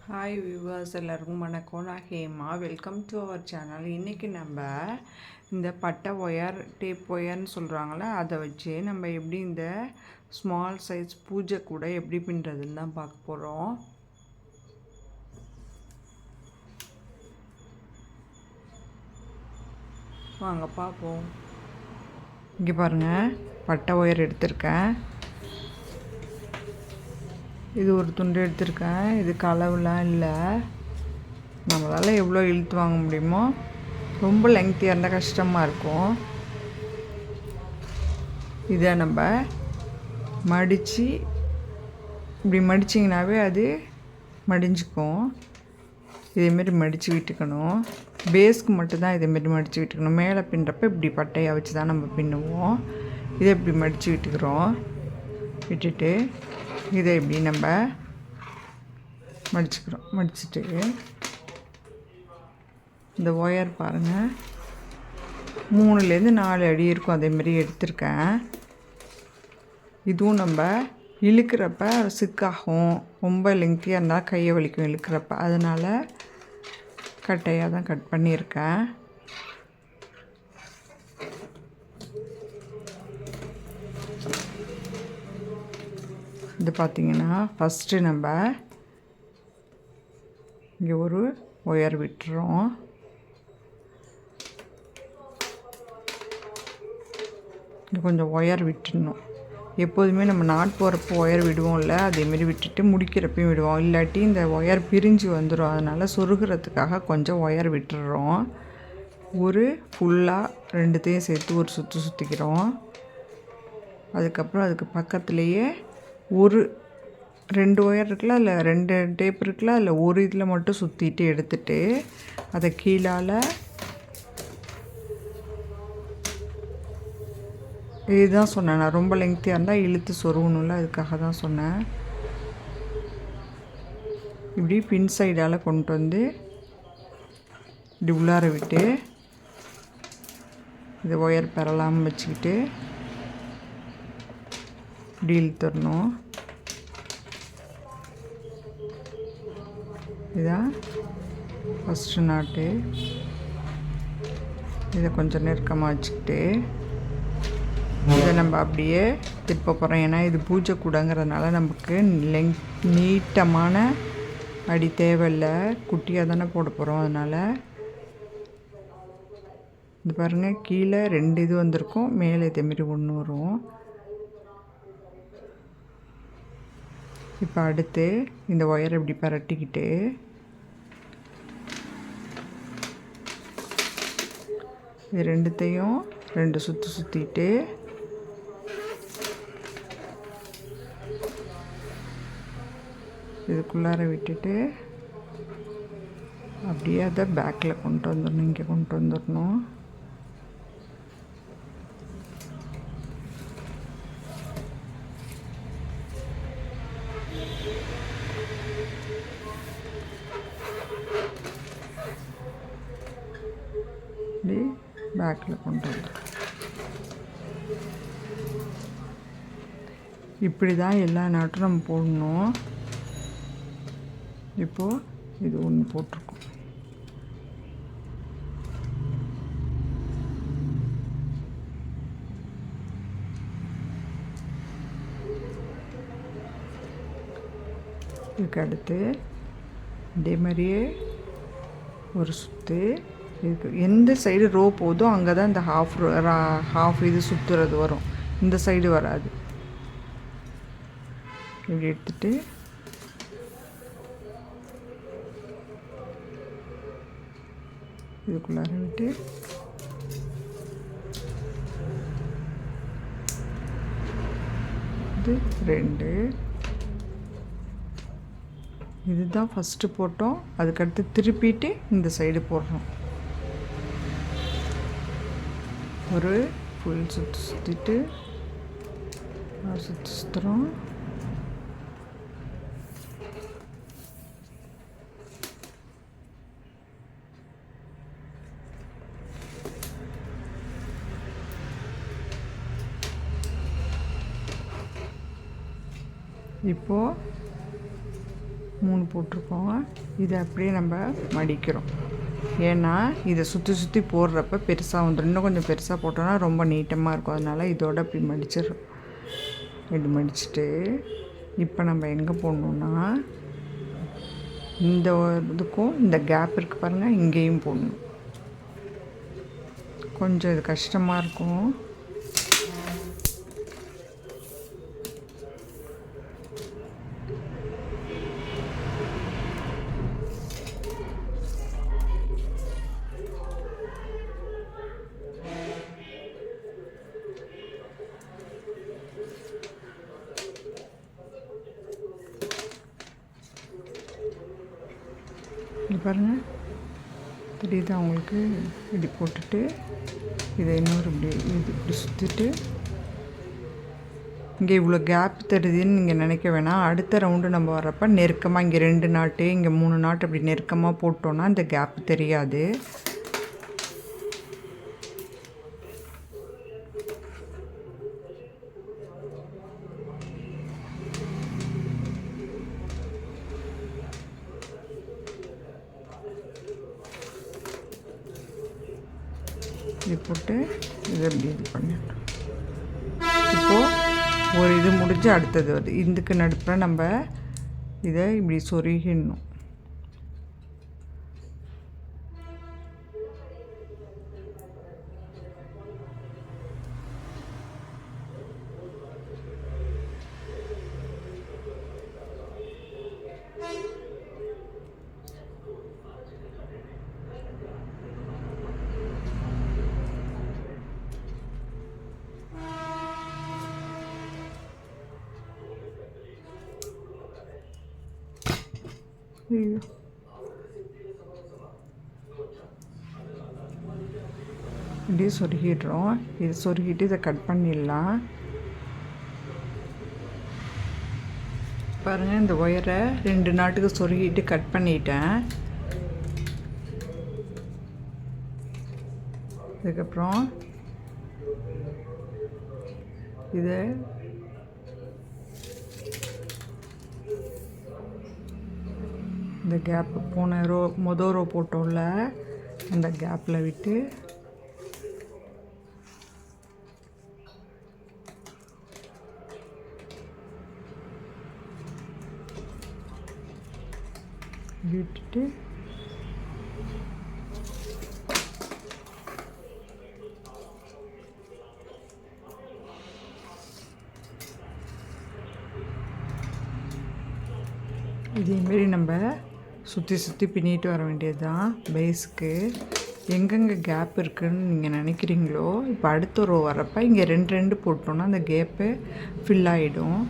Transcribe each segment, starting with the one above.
Hi viewers, எல்லாருக்கும் வணக்கம். நான் Hema. Welcome to our channel. இன்றைக்கி நம்ம இந்த பட்டை ஒயர், டேப் ஒயர்னு சொல்கிறாங்களே, அதை வச்சு நம்ம எப்படி இந்த ஸ்மால் சைஸ் பூஜை கூட எப்படி பின்னுறதுன்னு தான் பார்க்க போகிறோம். வாங்க பார்ப்போம். இங்கே பாருங்கள், பட்டை ஒயர் எடுத்திருக்கேன். இது ஒரு துண்டு எடுத்திருக்கேன். இதுக்கு அளவுலாம் இல்லை. நம்மளால் எவ்வளோ இழுத்து வாங்க முடியுமோ. ரொம்ப லெங்க்த்தியாக இருந்தால் கஷ்டமாக இருக்கும். இதை நம்ம மடித்து இப்படி மடிச்சிங்கனாவே அது மடிஞ்சுக்கும். இதேமாரி மடித்து விட்டுக்கணும். பேஸ்க்கு மட்டும்தான் இதேமாரி மடித்து விட்டுக்கணும். மேலே பின்னுறப்ப இப்படி பட்டையாக வச்சு தான் நம்ம பின்னுவோம். இதை இப்படி மடித்து விட்டுக்கிறோம். விட்டுட்டு இதை இப்படி நம்ம மடிச்சுக்கிறோம். மடிச்சுட்டு இந்த ஒயர் பாருங்கள், 3லேருந்து 4 அடி இருக்கும். அதேமாரி எடுத்திருக்கேன். இதுவும் நம்ம இழுக்கிறப்ப சிக்காகும். ரொம்ப லெங்க்த்தியாக இருந்தால் கையை வலிக்கும் இழுக்கிறப்ப. அதனால் கட்டையாக தான் கட் பண்ணியிருக்கேன். இது பார்த்திங்கன்னா ஃபஸ்ட்டு நம்ம இங்கே ஒரு ஒயர் விட்டுறோம். இங்கே கொஞ்சம் ஒயர் விட்டுடணும். எப்போதுமே நம்ம நாட் போகிறப்போ ஒயர் விடுவோம்ல, அதேமாரி விட்டுட்டு முடிக்கிறப்பையும் விடுவோம். இல்லாட்டி இந்த ஒயர் பிரிஞ்சு வந்துடும். அதனால் சொருகிறதுக்காக கொஞ்சம் ஒயர் விட்டுடுறோம். ஒரு ஃபுல்லாக ரெண்டுத்தையும் சேர்த்து ஒரு சுற்றிக்கிறோம். அதுக்கப்புறம் அதுக்கு பக்கத்துலேயே ஒரு 2 ஒயர் இருக்குல்ல, அதில் 2 டேப் இருக்குல்ல, அதில் ஒரு இதில் மட்டும் சுற்றிட்டு எடுத்துட்டு அதை கீழால் இதுதான் சொன்னேன். நான் ரொம்ப லெங்க்த்தியாக இருந்தால் இழுத்து சொருகணும்ல, அதுக்காக தான் சொன்னேன். இப்படி பின் சைடால் கொண்டு வந்து இப்படி உள்ளார விட்டு இது ஒயர் பெறலாமல் வச்சுக்கிட்டு இப்படி இழுத்துடணும். இதான் ஃபஸ்ட்டு நாட்டு. இதை கொஞ்சம் நெருக்கமாக வச்சுக்கிட்டு இதை நம்ம அப்படியே திருப்ப போகிறோம். ஏன்னா இது பூஜை கூடங்கிறதுனால நமக்கு நீட்டமான அடி தேவையில்லை. குட்டியாக தானே போட போகிறோம். அதனால் இது பாருங்கள், கீழே 2 இது வந்திருக்கும், மேலே இதேமாரி 1 வரும். இப்போ அடுத்து இந்த ஒயரை இப்படி பரட்டிக்கிட்டு இது ரெண்டுத்தையும் 2 சுற்று சுற்றிட்டு இதுக்குள்ளார விட்டுட்டு அப்படியே அதை பேக்கில் கொண்டு வந்துடணும். இங்கே கொண்டு வந்துடணும். இப்படி பேக்கில் கொண்டு வந்துடும். இப்படி தான் எல்லா நாட்டும் நம்ம போடணும். இப்போது இது ஒன்று போட்டிருக்கோம். இதுக்கு அடுத்து இதே மாதிரியே ஒரு சுற்று. இதுக்கு எந்த சைடு ரோ போதோ அங்கே தான் இந்த ஹாஃப் இது சுற்றுறது வரும். இந்த சைடு வராது. இப்படி எடுத்துட்டு இதுக்குள்ளார விட்டு இது 2. இதுதான் ஃபஸ்ட்டு போட்டோம். அதுக்கடுத்து திருப்பிட்டு இந்த சைடு போடுறோம். ஒரு ஃபுல் சுற்றிட்டு சுற்றுறோம். இப்போது 3 போட்டிருக்கோம். இதை அப்படியே நம்ம மடிக்கிறோம். ஏன்னா இதை சுற்றி சுற்றி போடுறப்ப பெருசாக வந்துடும். இன்னும் கொஞ்சம் பெருசாக போட்டோன்னா ரொம்ப நீட்டமாக இருக்கும். அதனால் இதோட அப்படி மடிச்சிடும். இப்படி மடிச்சுட்டு இப்போ நம்ம எங்கே போடணுன்னா இந்த இதுக்கும் இந்த கேப் இருக்குது பாருங்கள், இங்கேயும் போடணும். கொஞ்சம் இது கஷ்டமாக இருக்கும். இது பாருங்கள், தெரியுதா உங்களுக்கு? இப்படி போட்டுட்டு இதை இன்னொரு இப்படி சுற்றிட்டு இங்கே இவ்வளோ கேப் தெரியுதுன்னு நீங்கள் நினைக்க வேணாம். அடுத்த ரவுண்டு நம்ம வரப்போ நெருக்கமாக இங்கே 2 நாட்டு இங்கே 3 நாட்டு அப்படி நெருக்கமாக போட்டோன்னா இந்த கேப் தெரியாது. இது போட்டு இதை இப்படி இது பண்ணிட்டோம். இப்போது ஒரு இது முடிஞ்சு அடுத்தது வருது. இதுக்கு நடுப்புற நம்ம இதை இப்படி சொருகிடணும். இப்படியே சொருகிடுறோம். இது சொருகிட்டு இதை கட் பண்ணிடலாம். பாருங்கள், இந்த ஒயரை 2 நாட்டுக்கு சொருகிட்டு கட் பண்ணிட்டேன். அதுக்கப்புறம் இதை இந்த கேப்பு போன மொதல் ரோ போட்டோம்ல அந்த கேப்பில் விட்டு விட்டுட்டு இதேமாரி நம்ம சுற்றி சுற்றி பின்னிட்டு வர வேண்டியது தான் பேஸுக்கு. எங்கெங்கே கேப் இருக்குதுன்னு நீங்கள் நினைக்கிறீங்களோ இப்போ அடுத்த ரோ வரப்போ இங்கே 2 போட்டோன்னா அந்த கேப்பு ஃபில் ஆகிடும்.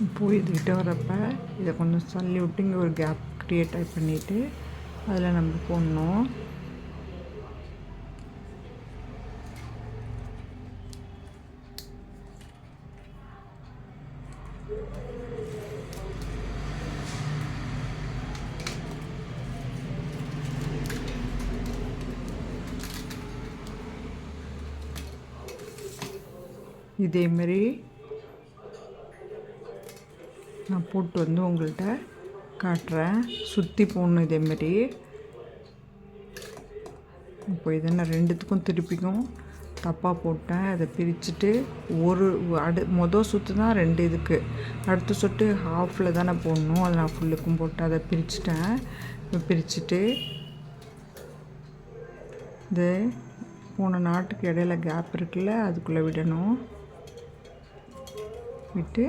இப்போது இதுக்கிட்ட வரப்போ இதை கொஞ்சம் தள்ளி விட்டு இங்கே ஒரு கேப் க்ரியேட் பண்ணிவிட்டு அதில் நம்ம போடணும். இதேமாரி நான் போட்டு வந்து உங்கள்கிட்ட காட்டுறேன். சுற்றி போடணும் இதேமாரி. இப்போ இதை நான் 2த்துக்கும் திருப்பிக்கும் தப்பாக போட்டேன். அதை பிரிச்சுட்டு மொதல் சுற்று தான் 2 இதுக்கு, அடுத்த சுற்று ஹாஃபில் தானே போடணும், அதை நான் ஃபுல்லுக்கும் போட்டு அதை பிரிச்சுட்டேன். பிரிச்சுட்டு இது போன நாட்டுக்கு இடையில கேப் இருக்குல்ல, அதுக்குள்ளே விடணும். விட்டு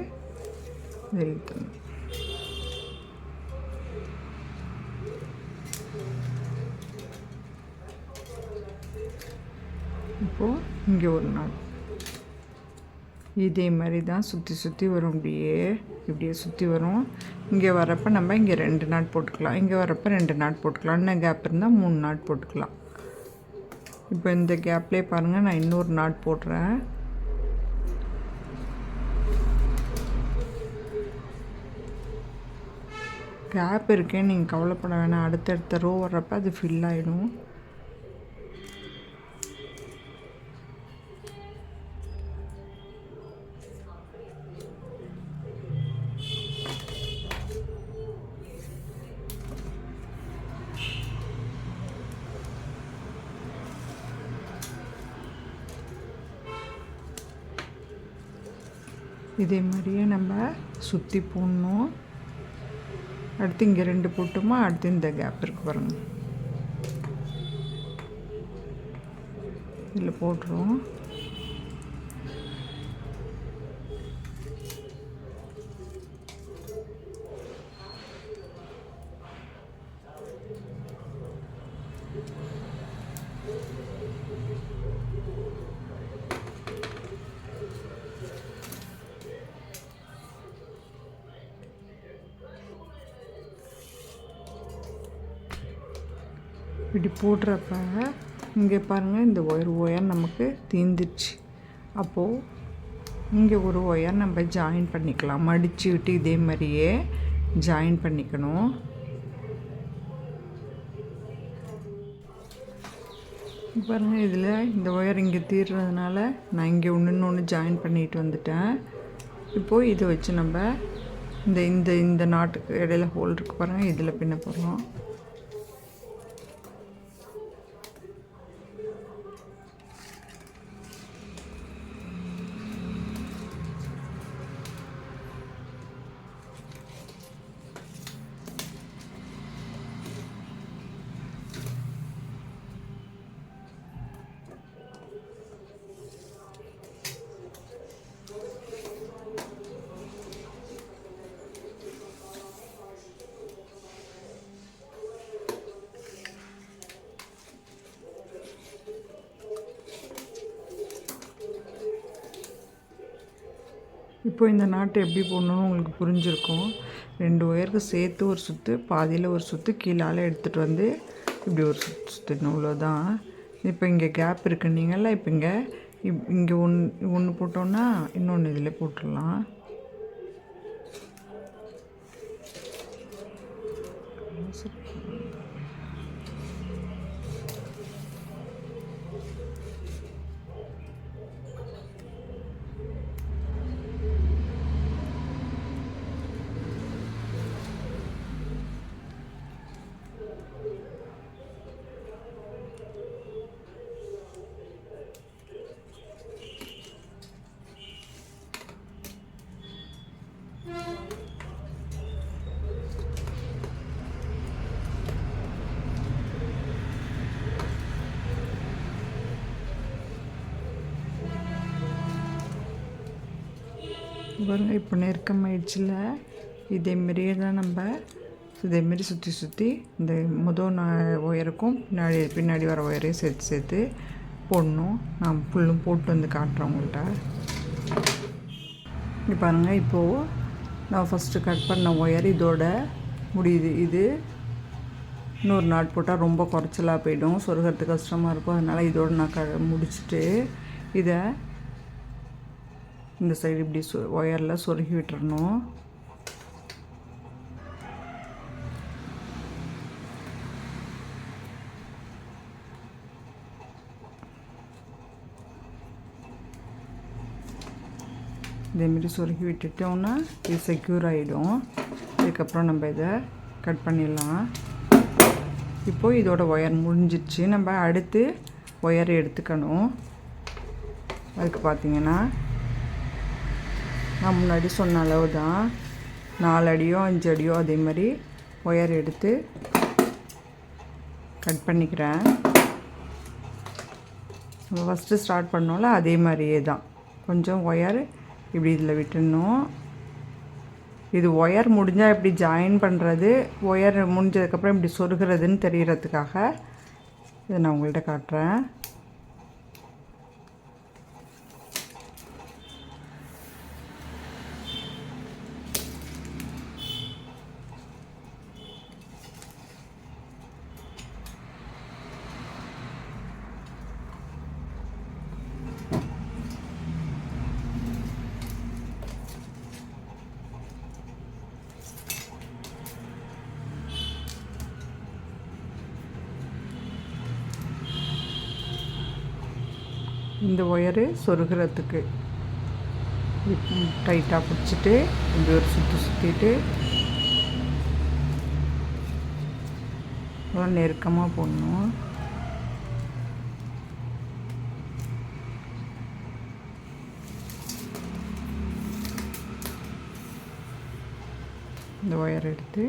இதை இழுத்தணும். இப்போது இங்கே ஒரு நாட், இதே மாதிரி தான் சுற்றி சுற்றி வரும். இப்படியே சுற்றி வரும். இங்கே வரப்போ நம்ம இங்கே 2 நாட் போட்டுக்கலாம், இங்கே வரப்போ 2 நாட் போட்டுக்கலாம். இன்னும் கேப் இருந்தால் 3 நாட் போட்டுக்கலாம். இப்போ இந்த கேப்லேயே பாருங்கள், நான் இன்னொரு நாட் போடுறேன். கேப் இருக்கேன்னு நீங்கள் கவலைப்பட வேணாம், அடுத்தடுத்த ரோ வர்றப்போ அது ஃபில் ஆகிடும். இதே மாதிரியே நம்ம சுற்றி போடணும். அடுத்து இங்கே 2 போட்டோமா, அடுத்து இந்த கேப் இருக்குது பாருங்கள், இதில் போட்டுருவோம். இப்படி போடுறப்ப இங்கே பாருங்கள், இந்த ஒயர் நமக்கு தீந்துடுச்சு. அப்போது இங்கே ஒரு ஒயர் நம்ம ஜாயின் பண்ணிக்கலாம். மடித்து விட்டு இதே மாதிரியே ஜாயின் பண்ணிக்கணும். பாருங்கள், இதில் இந்த ஒயர் இங்கே தீர்றதுனால நான் இங்கே ஒன்று ஜாயின் பண்ணிட்டு வந்துட்டேன். இப்போது இதை வச்சு நம்ம இந்த நாட்டுக்கு இடையில ஹோல் இருக்கு பாருங்கள், இதில் பின்ன போடுறோம். இப்போ இந்த நாட்டை எப்படி போடணும்னு உங்களுக்கு புரிஞ்சிருக்கும். 2 ஒயருக்கு சேர்த்து ஒரு சுற்று, பாதியில் ஒரு சுற்று, கீழால் எடுத்துகிட்டு வந்து இப்படி ஒரு சுற்றணும், இவ்வளோதான். இப்போ இங்கே கேப் இருக்குன்னீங்களா, இப்போ இங்கே ஒன்று போட்டோன்னா இன்னொன்று இதில் போட்டுடலாம். பாருங்கள், இப்போ நெருக்கமாயிடுச்சுல. இதேமாரியே தான் நம்ம இதேமாரி சுற்றி இந்த முதல் ஒயருக்கும் பின்னாடி வர ஒயரையும் சேர்த்து போடணும். நான் ஃபுல்லும் போட்டு வந்து காட்டுறேன் உங்கள்கிட்ட. இங்கே பாருங்கள், இப்போது நான் ஃபஸ்ட்டு கட் பண்ண ஒயர் இதோட முடியுது. இது இன்னொரு நாட் போட்டால் ரொம்ப குறைச்சலாக போயிடும், சொருகிறதுக்கு கஷ்டமாக இருக்கும். அதனால் இதோடு நான் முடிச்சுட்டு இதை இந்த சைடு இப்படி ஒயரில் சொருகி விட்டுறணும். இதேமாரி சொருகி விட்டுட்டோம்னா இது செக்யூர் ஆகிடும். இதுக்கப்புறம் நம்ம இதை கட் பண்ணிடலாம். இப்போது இதோட ஒயர் முடிஞ்சிடுச்சு. நம்ம அடுத்து ஒயர் எடுத்துக்கணும். அதுக்கு பார்த்திங்கன்னா நான் முன்னாடி சொன்ன அளவு தான் 4 அடியோ 5 அடியோ அதே மாதிரி ஒயர் எடுத்து கட் பண்ணிக்கிறேன். நம்ம ஃபஸ்ட்டு ஸ்டார்ட் பண்ணோம்ல அதே மாதிரியே தான் கொஞ்சம் ஒயர் இப்படி இதில் விட்டுடணும். இது ஒயர் முடிஞ்சால் எப்படி ஜாயின் பண்ணுறது, ஒயர் முடிஞ்சதுக்கப்புறம் இப்படி சொருகிறதுன்னு தெரிகிறதுக்காக இதை நான் உங்கள்கிட்ட காட்டுறேன். இந்த ஒயரு சொருகிறதுக்கு டைட்டாக பிடிச்சிட்டு இப்படி ஒரு சுற்றிட்டு நெருக்கமாக போடணும். இந்த ஒயர் எடுத்து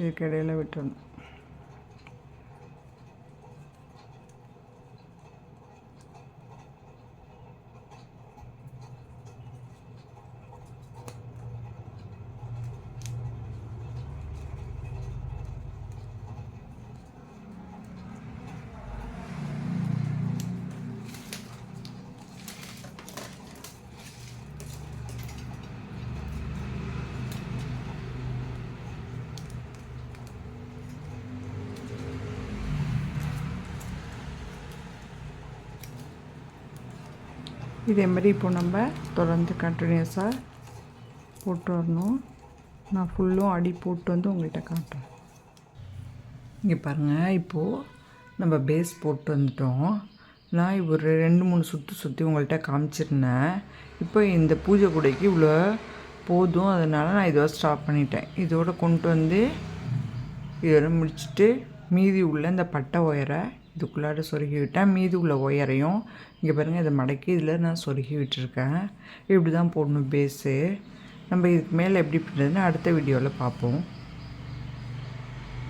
இதுக்கு இடையில் விட்டுறணும். இதே மாதிரி இப்போ நம்ம தொடர்ந்து கண்டினியூஸாக போட்டு வரணும். நான் ஃபுல்லும் அடி போட்டு வந்து உங்கள்கிட்ட காட்டுறேன். இங்கே பாருங்கள், இப்போது நம்ம பேஸ் போட்டு வந்துட்டோம். நான் ஒரு 2-3 சுற்றி உங்கள்கிட்ட காமிச்சிருந்தேன். இப்போ இந்த பூஜை கூடைக்கு இவ்வளோ போதும், அதனால் நான் இதோட ஸ்டாப் பண்ணிட்டேன். இதோடு கொண்டு வந்து இதோட முடிச்சுட்டு மீதி உள்ள இந்த பட்டை ஒயரை இதுக்குள்ளார சொருகி விட்டேன். மீதி உள்ள ஒயரையும் இங்கே பாருங்கள், இதை மடக்கி இதில் நான் சொருகி விட்டுருக்கேன். இப்படி தான் போடணும் பேஸு. நம்ம இதுக்கு மேலே எப்படி பண்ணுறதுன்னு அடுத்த வீடியோவில் பார்ப்போம்.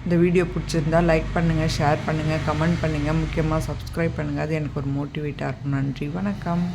இந்த வீடியோ பிடிச்சிருந்தால் லைக் பண்ணுங்கள், ஷேர் பண்ணுங்கள், கமெண்ட் பண்ணுங்கள், முக்கியமாக சப்ஸ்கிரைப் பண்ணுங்கள். அது எனக்கு ஒரு மோட்டிவேட்டாக இருக்கும். நன்றி, வணக்கம்.